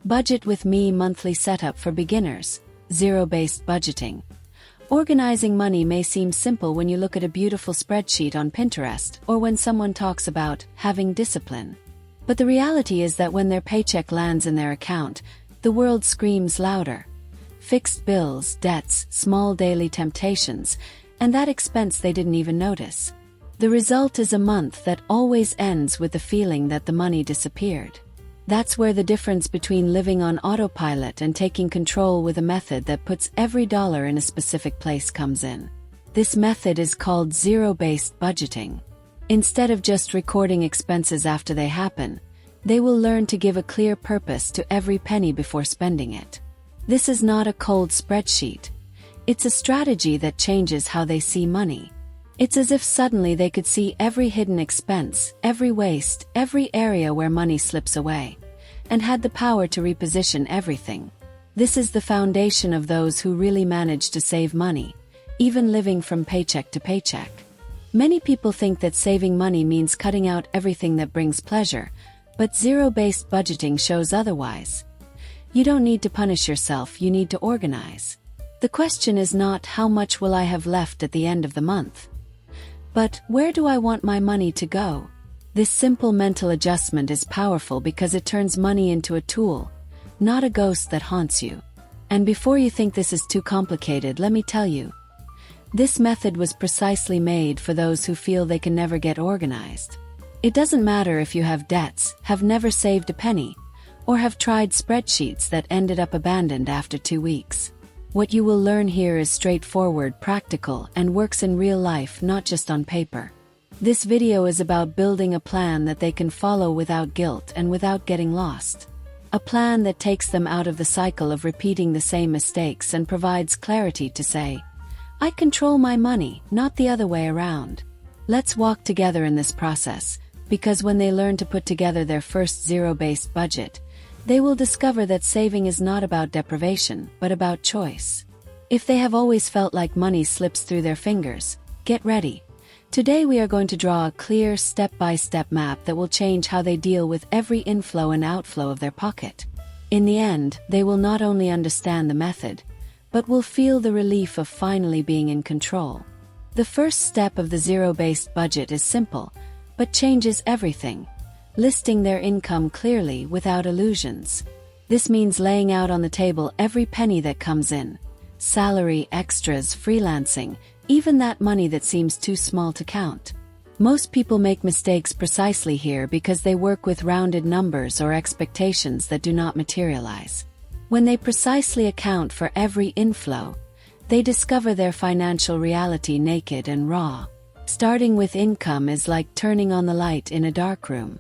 Budget with Me monthly setup for beginners, zero-based budgeting. Organizing money may seem simple when you look at a beautiful spreadsheet on Pinterest or when someone talks about having discipline. But the reality is that when their paycheck lands in their account, the world screams louder. Fixed bills, debts, small daily temptations, and that expense they didn't even notice. The result is a month that always ends with the feeling that the money disappeared. That's where the difference between living on autopilot and taking control with a method that puts every dollar in a specific place comes in. This method is called zero-based budgeting. Instead of just recording expenses after they happen, they will learn to give a clear purpose to every penny before spending it. This is not a cold spreadsheet. It's a strategy that changes how they see money. It's as if suddenly they could see every hidden expense, every waste, every area where money slips away, and had the power to reposition everything. This is the foundation of those who really manage to save money, even living from paycheck to paycheck. Many people think that saving money means cutting out everything that brings pleasure, but zero-based budgeting shows otherwise. You don't need to punish yourself, you need to organize. The question is not how much will I have left at the end of the month, but where do I want my money to go? This simple mental adjustment is powerful because it turns money into a tool, not a ghost that haunts you. And before you think this is too complicated, let me tell you, this method was precisely made for those who feel they can never get organized. It doesn't matter if you have debts, have never saved a penny, or have tried spreadsheets that ended up abandoned after 2 weeks. What you will learn here is straightforward, practical, and works in real life, not just on paper. This video is about building a plan that they can follow without guilt and without getting lost. A plan that takes them out of the cycle of repeating the same mistakes and provides clarity to say, I control my money, not the other way around. Let's walk together in this process, because when they learn to put together their first zero-based budget, they will discover that saving is not about deprivation, but about choice. If they have always felt like money slips through their fingers, get ready. Today we are going to draw a clear step-by-step map that will change how they deal with every inflow and outflow of their pocket. In the end, they will not only understand the method, but will feel the relief of finally being in control. The first step of the zero-based budget is simple, but changes everything. Listing their income clearly without illusions. This means laying out on the table every penny that comes in. Salary, extras, freelancing, even that money that seems too small to count. Most people make mistakes precisely here because they work with rounded numbers or expectations that do not materialize. When they precisely account for every inflow, they discover their financial reality naked and raw. Starting with income is like turning on the light in a dark room.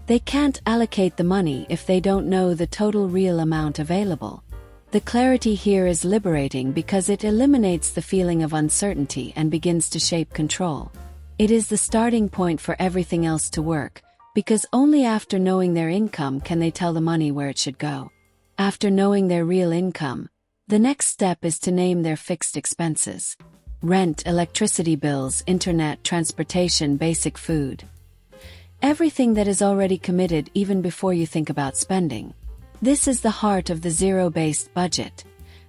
They can't allocate the money if they don't know the total real amount available. The clarity here is liberating because it eliminates the feeling of uncertainty and begins to shape control. It is the starting point for everything else to work, because only after knowing their income can they tell the money where it should go. After knowing their real income, the next step is to name their fixed expenses. Rent, electricity bills, internet, transportation, basic food. Everything that is already committed even before you think about spending. This is the heart of the zero-based budget,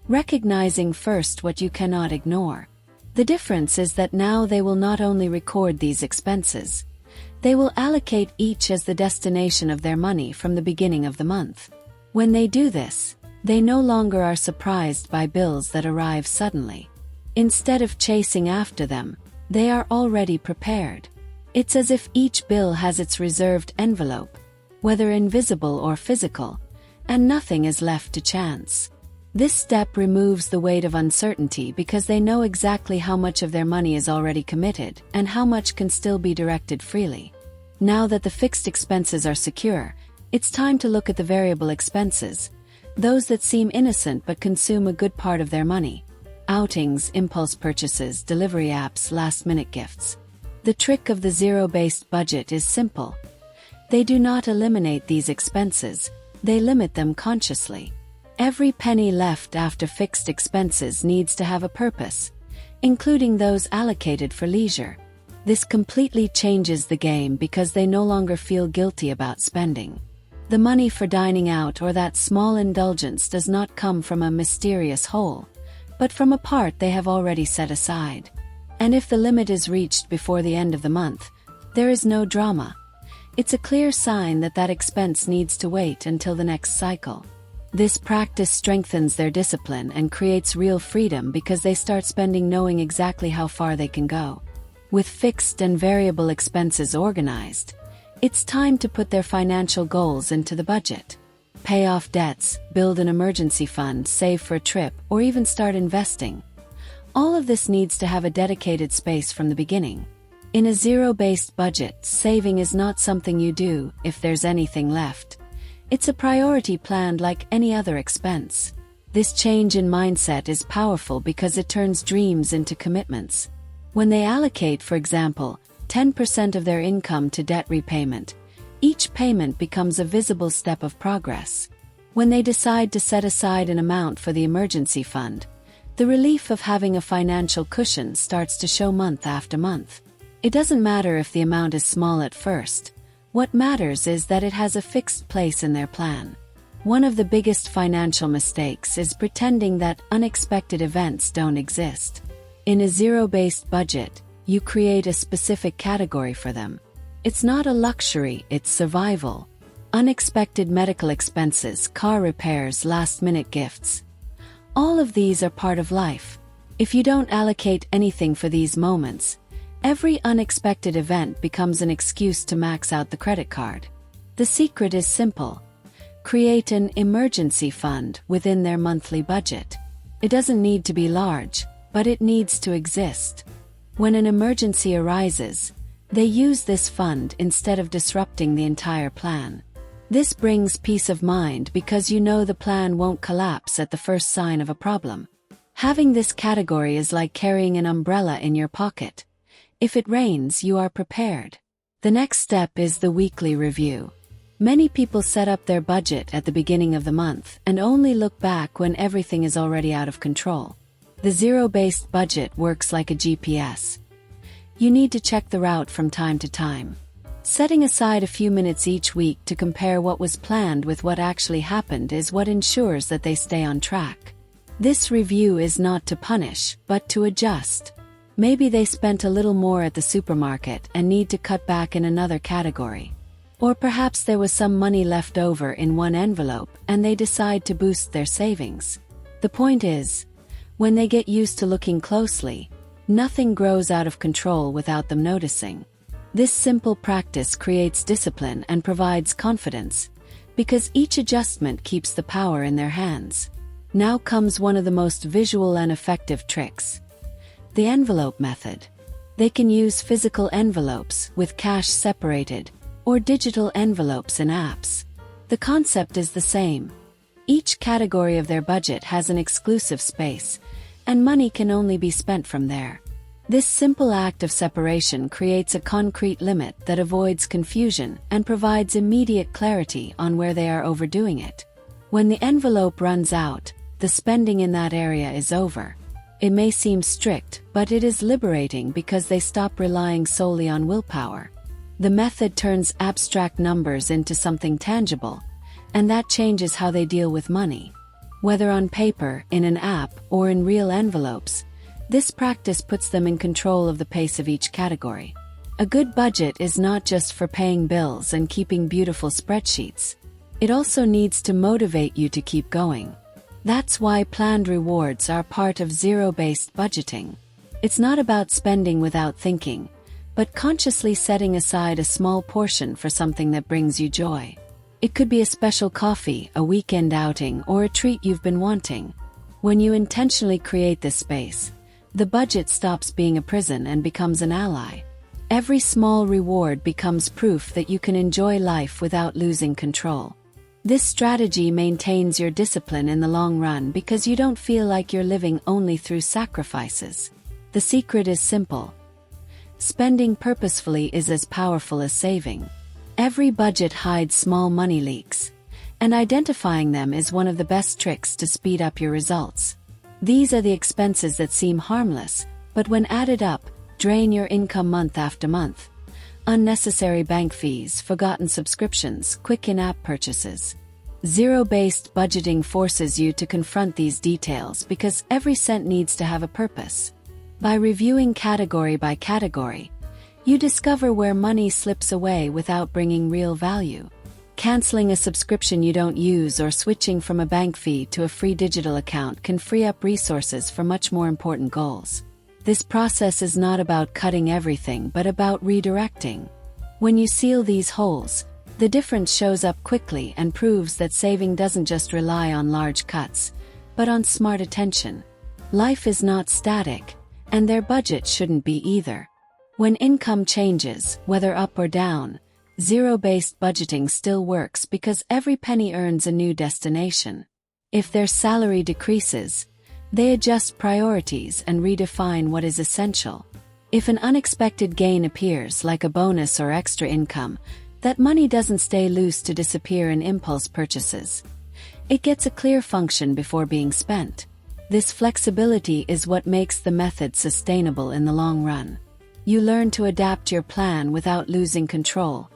recognizing first what you cannot ignore. The difference is that now they will not only record these expenses, they will allocate each as the destination of their money from the beginning of the month. When they do this, they no longer are surprised by bills that arrive suddenly. Instead of chasing after them, they are already prepared. It's as if each bill has its reserved envelope, whether invisible or physical, and nothing is left to chance. This step removes the weight of uncertainty because they know exactly how much of their money is already committed and how much can still be directed freely. Now that the fixed expenses are secure, it's time to look at the variable expenses, those that seem innocent but consume a good part of their money. Outings, impulse purchases, delivery apps, last-minute gifts. The trick of the zero-based budget is simple. They do not eliminate these expenses, they limit them consciously. Every penny left after fixed expenses needs to have a purpose, including those allocated for leisure. This completely changes the game because they no longer feel guilty about spending. The money for dining out or that small indulgence does not come from a mysterious hole, but from a part they have already set aside. And if the limit is reached before the end of the month, there is no drama. It's a clear sign that that expense needs to wait until the next cycle. This practice strengthens their discipline and creates real freedom because they start spending knowing exactly how far they can go. With fixed and variable expenses organized, it's time to put their financial goals into the budget. Pay off debts, build an emergency fund, save for a trip, or even start investing. All of this needs to have a dedicated space from the beginning. In a zero-based budget, saving is not something you do if there's anything left. It's a priority planned like any other expense. This change in mindset is powerful because it turns dreams into commitments. When they allocate, for example, 10% of their income to debt repayment, each payment becomes a visible step of progress. When they decide to set aside an amount for the emergency fund, the relief of having a financial cushion starts to show month after month. It doesn't matter if the amount is small at first. What matters is that it has a fixed place in their plan. One of the biggest financial mistakes is pretending that unexpected events don't exist. In a zero-based budget, you create a specific category for them. It's not a luxury, it's survival. Unexpected medical expenses, car repairs, last-minute gifts. All of these are part of life. If you don't allocate anything for these moments, every unexpected event becomes an excuse to max out the credit card. The secret is simple. Create an emergency fund within their monthly budget. It doesn't need to be large, but it needs to exist. When an emergency arises, they use this fund instead of disrupting the entire plan. This brings peace of mind because you know the plan won't collapse at the first sign of a problem. Having this category is like carrying an umbrella in your pocket. If it rains, you are prepared. The next step is the weekly review. Many people set up their budget at the beginning of the month and only look back when everything is already out of control. The zero-based budget works like a GPS. You need to check the route from time to time. Setting aside a few minutes each week to compare what was planned with what actually happened is what ensures that they stay on track. This review is not to punish, but to adjust. Maybe they spent a little more at the supermarket and need to cut back in another category. Or perhaps there was some money left over in one envelope and they decide to boost their savings. The point is, when they get used to looking closely, nothing grows out of control without them noticing. This simple practice creates discipline and provides confidence, because each adjustment keeps the power in their hands. Now comes one of the most visual and effective tricks. The envelope method. They can use physical envelopes with cash separated, or digital envelopes in apps. The concept is the same. Each category of their budget has an exclusive space, and money can only be spent from there. This simple act of separation creates a concrete limit that avoids confusion and provides immediate clarity on where they are overdoing it. When the envelope runs out, the spending in that area is over. It may seem strict, but it is liberating because they stop relying solely on willpower. The method turns abstract numbers into something tangible, and that changes how they deal with money. Whether on paper, in an app, or in real envelopes, this practice puts them in control of the pace of each category. A good budget is not just for paying bills and keeping beautiful spreadsheets. It also needs to motivate you to keep going. That's why planned rewards are part of zero-based budgeting. It's not about spending without thinking, but consciously setting aside a small portion for something that brings you joy. It could be a special coffee, a weekend outing, or a treat you've been wanting. When you intentionally create this space, the budget stops being a prison and becomes an ally. Every small reward becomes proof that you can enjoy life without losing control. This strategy maintains your discipline in the long run because you don't feel like you're living only through sacrifices. The secret is simple. Spending purposefully is as powerful as saving. Every budget hides small money leaks, and identifying them is one of the best tricks to speed up your results. These are the expenses that seem harmless, but when added up, drain your income month after month. unnecessary bank fees, forgotten subscriptions, quick in-app purchases. Zero-based budgeting forces you to confront these details because every cent needs to have a purpose. By reviewing category by category, you discover where money slips away without bringing real value. Canceling a subscription you don't use or switching from a bank fee to a free digital account can free up resources for much more important goals. This process is not about cutting everything but about redirecting. When you seal these holes, the difference shows up quickly and proves that saving doesn't just rely on large cuts, but on smart attention. Life is not static, and their budget shouldn't be either. When income changes, whether up or down, zero-based budgeting still works because every penny earns a new destination. If their salary decreases, they adjust priorities and redefine what is essential. If an unexpected gain appears, like a bonus or extra income, that money doesn't stay loose to disappear in impulse purchases. It gets a clear function before being spent. This flexibility is what makes the method sustainable in the long run. You learn to adapt your plan without losing control,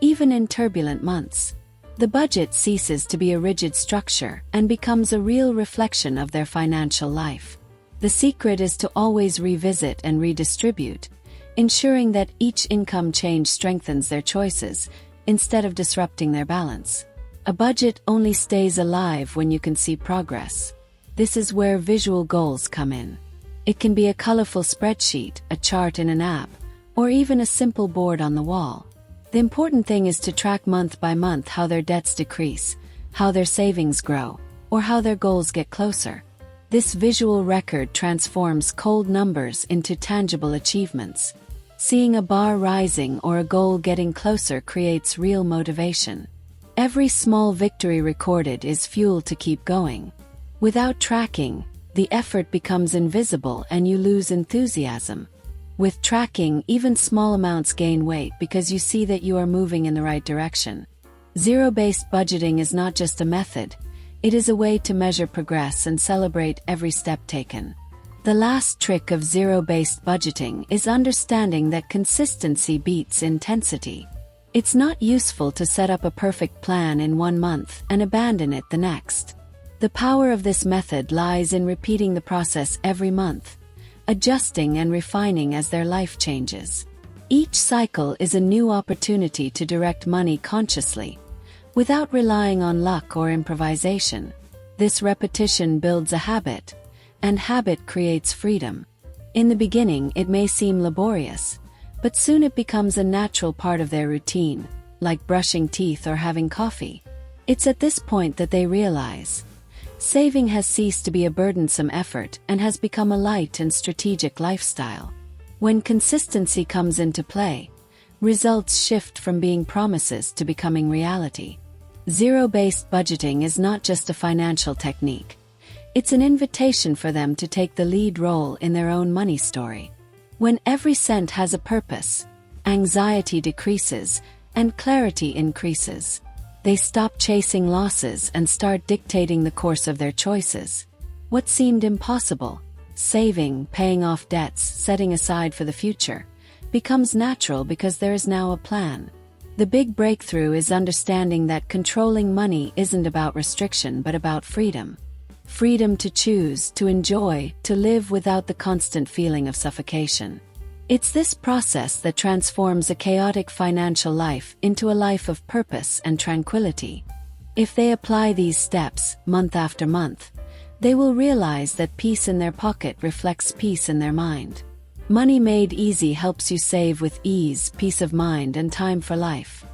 even in turbulent months. The budget ceases to be a rigid structure and becomes a real reflection of their financial life. The secret is to always revisit and redistribute, ensuring that each income change strengthens their choices instead of disrupting their balance. A budget only stays alive when you can see progress. This is where visual goals come in. It can be a colorful spreadsheet, a chart in an app, or even a simple board on the wall. The important thing is to track month by month how their debts decrease, how their savings grow, or how their goals get closer. This visual record transforms cold numbers into tangible achievements. Seeing a bar rising or a goal getting closer creates real motivation. Every small victory recorded is fuel to keep going. Without tracking, the effort becomes invisible and you lose enthusiasm. With tracking, even small amounts gain weight because you see that you are moving in the right direction. Zero-based budgeting is not just a method, it is a way to measure progress and celebrate every step taken. The last trick of zero-based budgeting is understanding that consistency beats intensity. It's not useful to set up a perfect plan in 1 month and abandon it the next. The power of this method lies in repeating the process every month, adjusting and refining as their life changes. Each cycle is a new opportunity to direct money consciously, without relying on luck or improvisation. This repetition builds a habit, and habit creates freedom. In the beginning, it may seem laborious, but soon it becomes a natural part of their routine, like brushing teeth or having coffee. It's at this point that they realize saving has ceased to be a burdensome effort and has become a light and strategic lifestyle. When consistency comes into play, results shift from being promises to becoming reality. Zero-based budgeting is not just a financial technique. It's an invitation for them to take the lead role in their own money story. When every cent has a purpose, anxiety decreases and clarity increases. They stop chasing losses and start dictating the course of their choices. What seemed impossible, saving, paying off debts, setting aside for the future, becomes natural because there is now a plan. The big breakthrough is understanding that controlling money isn't about restriction but about freedom. Freedom to choose, to enjoy, to live without the constant feeling of suffocation. It's this process that transforms a chaotic financial life into a life of purpose and tranquility. If they apply these steps, month after month, they will realize that peace in their pocket reflects peace in their mind. Money Made Easy helps you save with ease, peace of mind, and time for life.